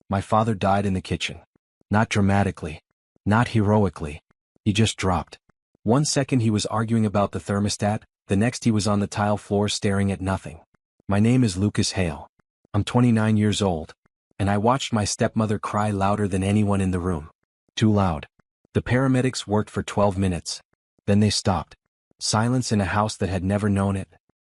My father died in the kitchen. Not dramatically. Not heroically. He just dropped. One second he was arguing about the thermostat, the next he was on the tile floor staring at nothing. My name is Lucas Hale. I'm 29 years old. And I watched my stepmother cry louder than anyone in the room. Too loud. The paramedics worked for 12 minutes. Then they stopped. Silence in a house that had never known it.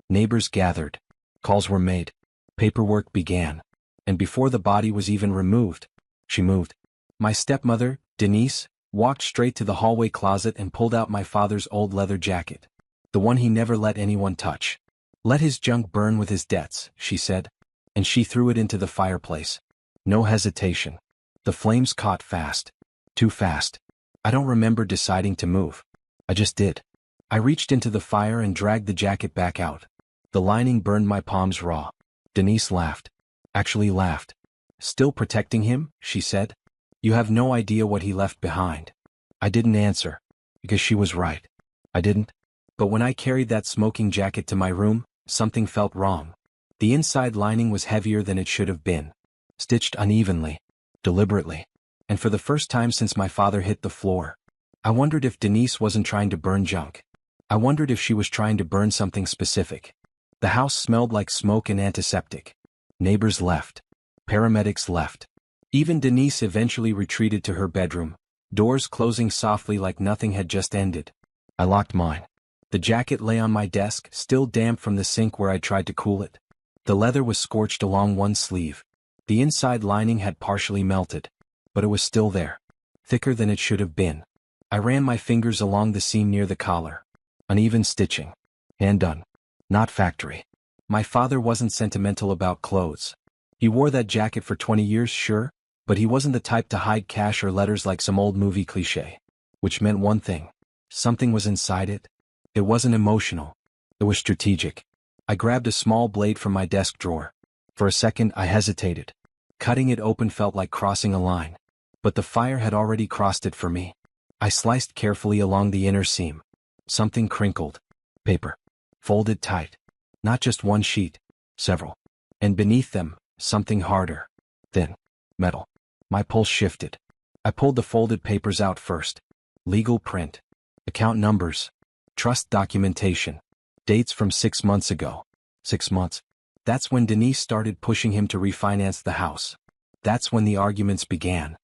Neighbors gathered. Calls were made. Paperwork began. And before the body was even removed, she moved. My stepmother, Denise, walked straight to the hallway closet and pulled out my father's old leather jacket. The one he never let anyone touch. Let his junk burn with his debts, she said. And she threw it into the fireplace. No hesitation. The flames caught fast. Too fast. I don't remember deciding to move. I just did. I reached into the fire and dragged the jacket back out. The lining burned my palms raw. Denise laughed. Actually laughed. Still protecting him, she said. You have no idea what he left behind. I didn't answer. Because she was right. I didn't. But when I carried that smoking jacket to my room, something felt wrong. The inside lining was heavier than it should have been. Stitched unevenly. Deliberately. And for the first time since my father hit the floor, I wondered if Denise wasn't trying to burn junk. I wondered if she was trying to burn something specific. The house smelled like smoke and antiseptic. Neighbors left. Paramedics left. Even Denise eventually retreated to her bedroom, doors closing softly like nothing had just ended. I locked mine. The jacket lay on my desk, still damp from the sink where I tried to cool it. The leather was scorched along one sleeve. The inside lining had partially melted. But it was still there. Thicker than it should have been. I ran my fingers along the seam near the collar. Uneven stitching. Hand done. Not factory. My father wasn't sentimental about clothes. He wore that jacket for 20 years, sure, but he wasn't the type to hide cash or letters like some old movie cliché. Which meant one thing. Something was inside it. It wasn't emotional. It was strategic. I grabbed a small blade from my desk drawer. For a second I hesitated. Cutting it open felt like crossing a line. But the fire had already crossed it for me. I sliced carefully along the inner seam. Something crinkled. Paper. Folded tight. Not just one sheet. Several. And beneath them, something harder. Thin. Metal. My pulse shifted. I pulled the folded papers out first. Legal print. Account numbers. Trust documentation. Dates from 6 months ago. 6 months. That's when Denise started pushing him to refinance the house. That's when the arguments began.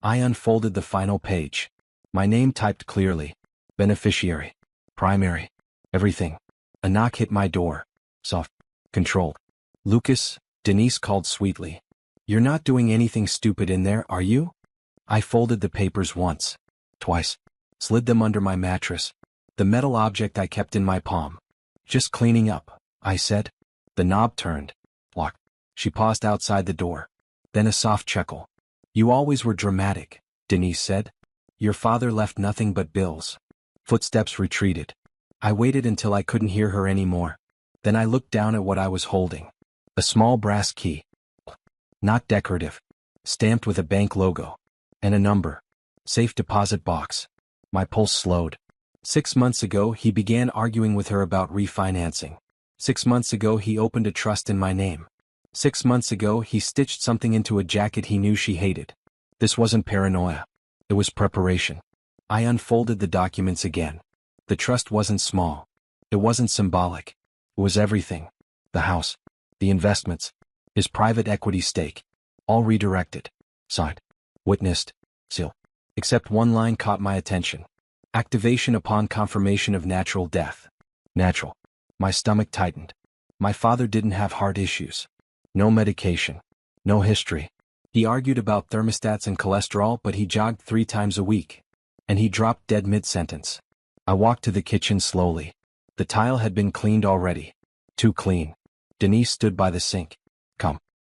I unfolded the final page. My name typed clearly. Beneficiary. Primary. Everything. A knock hit my door. Soft. Controlled. Lucas, Denise called sweetly. You're not doing anything stupid in there, are you? I folded the papers once. Twice. Slid them under my mattress. The metal object I kept in my palm. Just cleaning up, I said. The knob turned. Locked. She paused outside the door. Then a soft chuckle. You always were dramatic, Denise said. Your father left nothing but bills. Footsteps retreated. I waited until I couldn't hear her anymore. Then I looked down at what I was holding. A small brass key. Not decorative. Stamped with a bank logo. And a number. Safe deposit box. My pulse slowed. 6 months ago he began arguing with her about refinancing. 6 months ago he opened a trust in my name. 6 months ago he stitched something into a jacket he knew she hated. This wasn't paranoia. It was preparation. I unfolded the documents again. The trust wasn't small. It wasn't symbolic. It was everything. The house. The investments. His private equity stake. All redirected. Signed. Witnessed. Seal. Except one line caught my attention. Activation upon confirmation of natural death. Natural. My stomach tightened. My father didn't have heart issues. No medication. No history. He argued about thermostats and cholesterol, but he jogged 3 times a week. And he dropped dead mid-sentence. I walked to the kitchen slowly. The tile had been cleaned already. Too clean. Denise stood by the sink.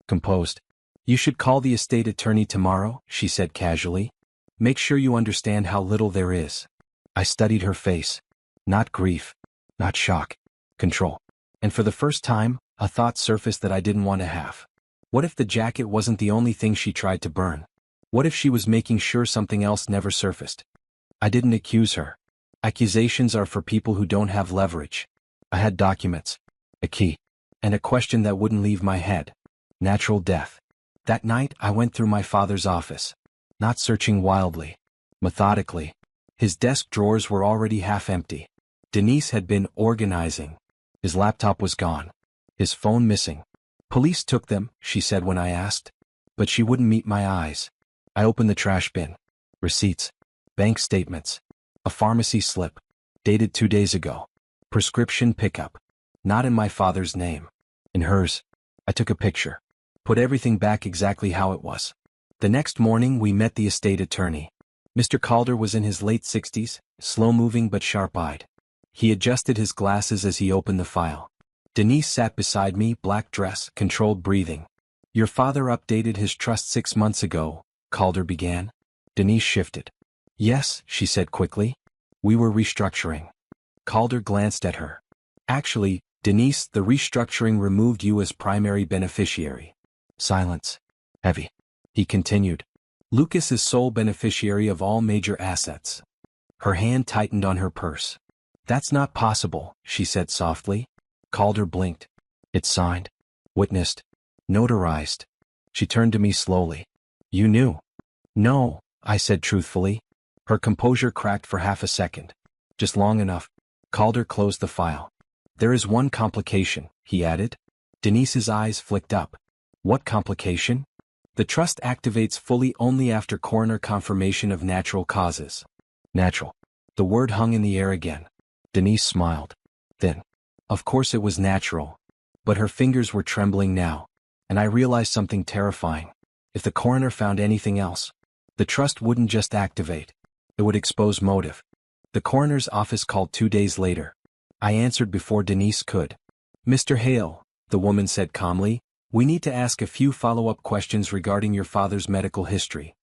Composed. You should call the estate attorney tomorrow, she said casually. Make sure you understand how little there is. I studied her face. Not grief. Not shock. Control. And for the first time, a thought surfaced that I didn't want to have. What if the jacket wasn't the only thing she tried to burn? What if she was making sure something else never surfaced? I didn't accuse her. Accusations are for people who don't have leverage. I had documents. A key. And a question that wouldn't leave my head. Natural death. That night I went through my father's office. Not searching wildly. Methodically. His desk drawers were already half empty. Denise had been organizing. His laptop was gone. His phone missing. Police took them, she said when I asked. But she wouldn't meet my eyes. I opened the trash bin. Receipts. Bank statements. A pharmacy slip. Dated 2 days ago. Prescription pickup. Not in my father's name. In hers. I took a picture. Put everything back exactly how it was. The next morning we met the estate attorney. Mr. Calder was in his late 60s, slow-moving but sharp-eyed. He adjusted his glasses as he opened the file. Denise sat beside me, black dress, controlled breathing. Your father updated his trust 6 months ago, Calder began. Denise shifted. Yes, she said quickly. We were restructuring. Calder glanced at her. Actually, Denise, the restructuring removed you as primary beneficiary. Silence. Heavy. He continued. Lucas is sole beneficiary of all major assets. Her hand tightened on her purse. That's not possible, she said softly. Calder blinked. It's signed. Witnessed. Notarized. She turned to me slowly. You knew? No, I said truthfully. Her composure cracked for half a second. Just long enough. Calder closed the file. There is one complication, he added. Denise's eyes flicked up. What complication? The trust activates fully only after coroner confirmation of natural causes. Natural. The word hung in the air again. Denise smiled. Then. Of course it was natural. But her fingers were trembling now. And I realized something terrifying. If the coroner found anything else, the trust wouldn't just activate. It would expose motive. The coroner's office called 2 days later. I answered before Denise could. Mr. Hale, the woman said calmly, we need to ask a few follow-up questions regarding your father's medical history.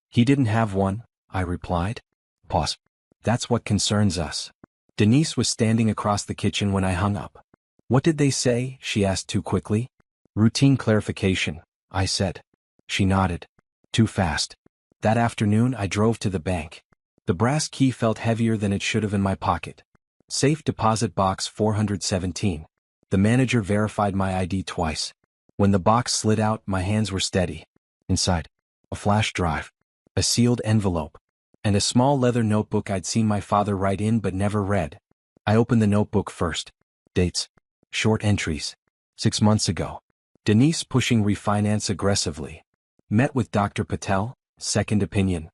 He didn't have one, I replied. Pause. That's what concerns us. Denise was standing across the kitchen when I hung up. What did they say? She asked too quickly. Routine clarification, I said. She nodded. Too fast. That afternoon I drove to the bank. The brass key felt heavier than it should have in my pocket. Safe deposit box 417. The manager verified my ID twice. When the box slid out, my hands were steady. Inside, a flash drive, a sealed envelope, and a small leather notebook I'd seen my father write in but never read. I opened the notebook first. Dates. Short entries. 6 months ago. Denise pushing refinance aggressively. Met with Dr. Patel, second opinion.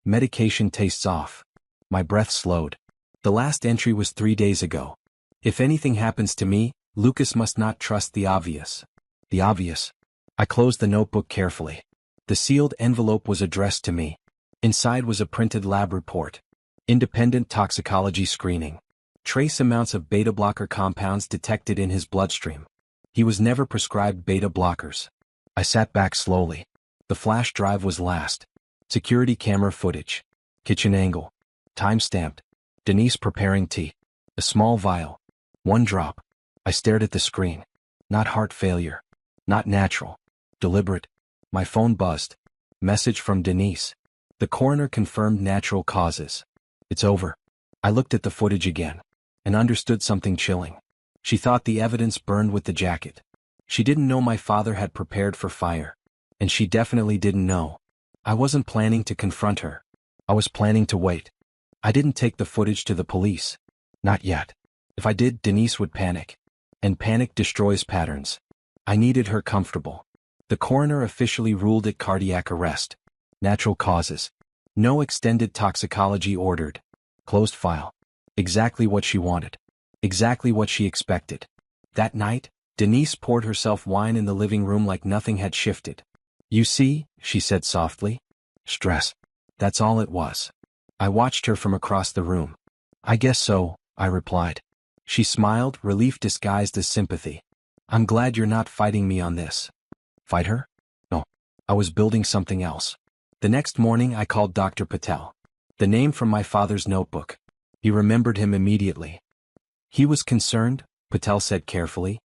Medication tastes off. My breath slowed. The last entry was 3 days ago. If anything happens to me, Lucas must not trust the obvious. The obvious. I closed the notebook carefully. The sealed envelope was addressed to me. Inside was a printed lab report. Independent toxicology screening. Trace amounts of beta-blocker compounds detected in his bloodstream. He was never prescribed beta blockers. I sat back slowly. The flash drive was last. Security camera footage. Kitchen angle. Time-stamped. Denise preparing tea. A small vial. 1 drop. I stared at the screen. Not heart failure. Not natural. Deliberate. My phone buzzed. Message from Denise. The coroner confirmed natural causes. It's over. I looked at the footage again. And understood something chilling. She thought the evidence burned with the jacket. She didn't know my father had prepared for fire. And she definitely didn't know. I wasn't planning to confront her. I was planning to wait. I didn't take the footage to the police. Not yet. If I did, Denise would panic. And panic destroys patterns. I needed her comfortable. The coroner officially ruled it cardiac arrest. Natural causes. No extended toxicology ordered. Closed file. Exactly what she wanted. Exactly what she expected. That night, Denise poured herself wine in the living room like nothing had shifted. You see, she said softly. Stress. That's all it was. I watched her from across the room. I guess so, I replied. She smiled, relief disguised as sympathy. I'm glad you're not fighting me on this. Fight her? No. I was building something else. The next morning I called Dr. Patel. The name from my father's notebook. He remembered him immediately. He was concerned, Patel said carefully.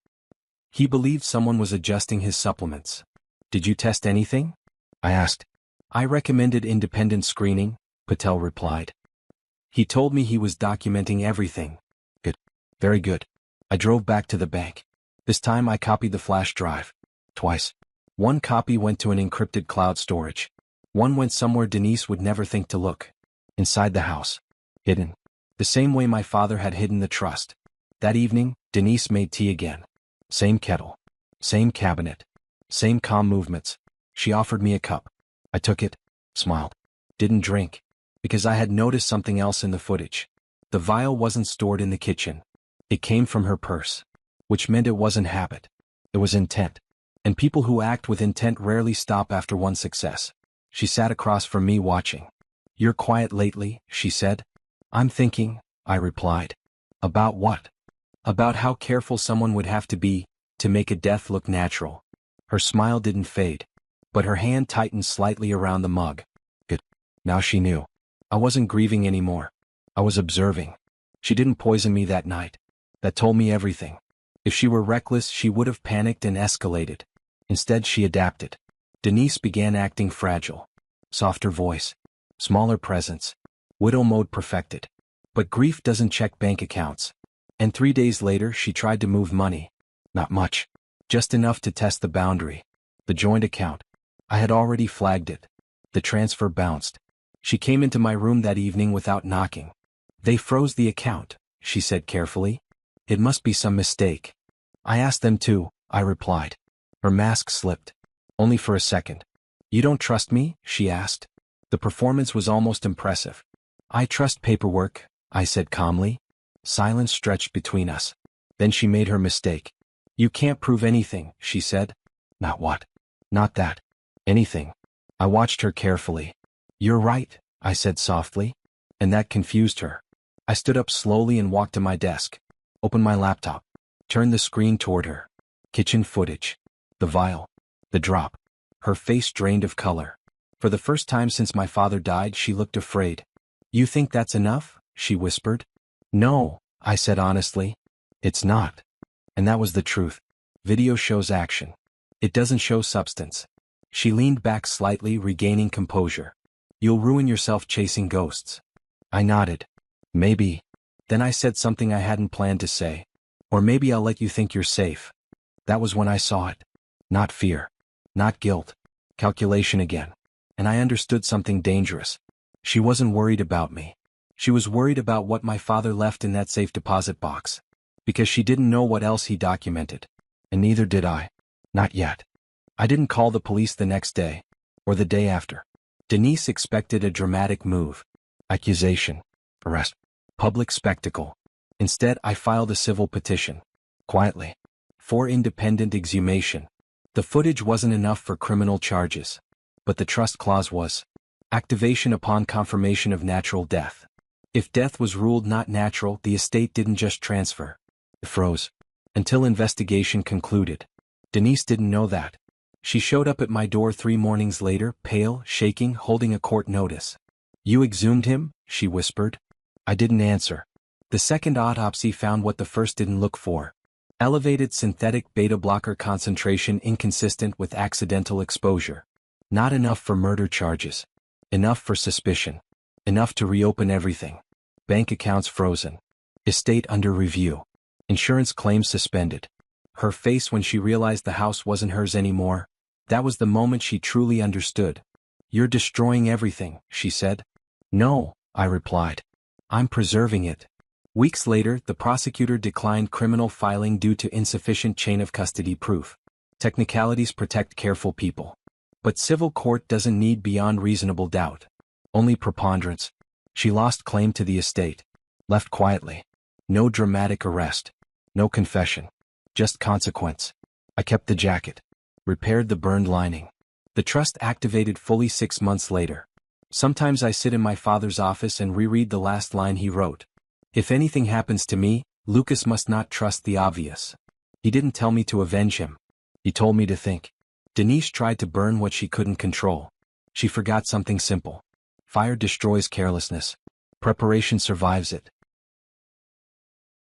He believed someone was adjusting his supplements. Did you test anything? I asked. I recommended independent screening, Patel replied. He told me he was documenting everything. Good. Very good. I drove back to the bank. This time I copied the flash drive. Twice. One copy went to an encrypted cloud storage. One went somewhere Denise would never think to look. Inside the house. Hidden. The same way my father had hidden the trust. That evening, Denise made tea again. Same kettle. Same cabinet. Same calm movements. She offered me a cup. I took it, smiled. Didn't drink. Because I had noticed something else in the footage. The vial wasn't stored in the kitchen. It came from her purse. Which meant it wasn't habit. It was intent. And people who act with intent rarely stop after one success. She sat across from me watching. "You're quiet lately," she said. "I'm thinking," I replied. "About what?" "About how careful someone would have to be to make a death look natural." Her smile didn't fade, but her hand tightened slightly around the mug. Good. Now she knew. I wasn't grieving anymore. I was observing. She didn't poison me that night. That told me everything. If she were reckless, she would have panicked and escalated. Instead, she adapted. Denise began acting fragile. Softer voice. Smaller presence. Widow mode perfected. But grief doesn't check bank accounts. And 3 days later, she tried to move money. Not much. Just enough to test the boundary. The joint account. I had already flagged it. The transfer bounced. She came into my room that evening without knocking. "They froze the account," she said carefully. "It must be some mistake." "I asked them to," I replied. Her mask slipped. Only for a second. "You don't trust me?" she asked. The performance was almost impressive. "I trust paperwork," I said calmly. Silence stretched between us. Then she made her mistake. "You can't prove anything," she said. "Not what?" "Not that. Anything." I watched her carefully. "You're right," I said softly. And that confused her. I stood up slowly and walked to my desk. Opened my laptop. Turned the screen toward her. Kitchen footage. The vial. The drop. Her face drained of color. For the first time since my father died, she looked afraid. "You think that's enough?" she whispered. "No," I said honestly. "It's not." And that was the truth. Video shows action. It doesn't show substance. She leaned back slightly, regaining composure. "You'll ruin yourself chasing ghosts." I nodded. "Maybe." Then I said something I hadn't planned to say. "Or maybe I'll let you think you're safe." That was when I saw it. Not fear. Not guilt. Calculation again. And I understood something dangerous. She wasn't worried about me. She was worried about what my father left in that safe deposit box. Because she didn't know what else he documented. And neither did I. Not yet. I didn't call the police the next day. Or the day after. Denise expected a dramatic move. Accusation. Arrest. Public spectacle. Instead, I filed a civil petition. Quietly. For independent exhumation. The footage wasn't enough for criminal charges. But the trust clause was. Activation upon confirmation of natural death. If death was ruled not natural, the estate didn't just transfer. It froze. Until investigation concluded. Denise didn't know that. She showed up at my door 3 mornings later, pale, shaking, holding a court notice. "You exhumed him?" she whispered. I didn't answer. The second autopsy found what the first didn't look for. Elevated synthetic beta blocker concentration inconsistent with accidental exposure. Not enough for murder charges. Enough for suspicion. Enough to reopen everything. Bank accounts frozen. Estate under review. Insurance claims suspended. Her face when she realized the house wasn't hers anymore. That was the moment she truly understood. "You're destroying everything," she said. "No," I replied. "I'm preserving it." Weeks later, the prosecutor declined criminal filing due to insufficient chain of custody proof. Technicalities protect careful people. But civil court doesn't need beyond reasonable doubt. Only preponderance. She lost claim to the estate. Left quietly. No dramatic arrest. No confession. Just consequence. I kept the jacket. Repaired the burned lining. The trust activated fully 6 months later. Sometimes I sit in my father's office and reread the last line he wrote. "If anything happens to me, Lucas must not trust the obvious." He didn't tell me to avenge him. He told me to think. Denise tried to burn what she couldn't control. She forgot something simple. Fire destroys carelessness. Preparation survives it.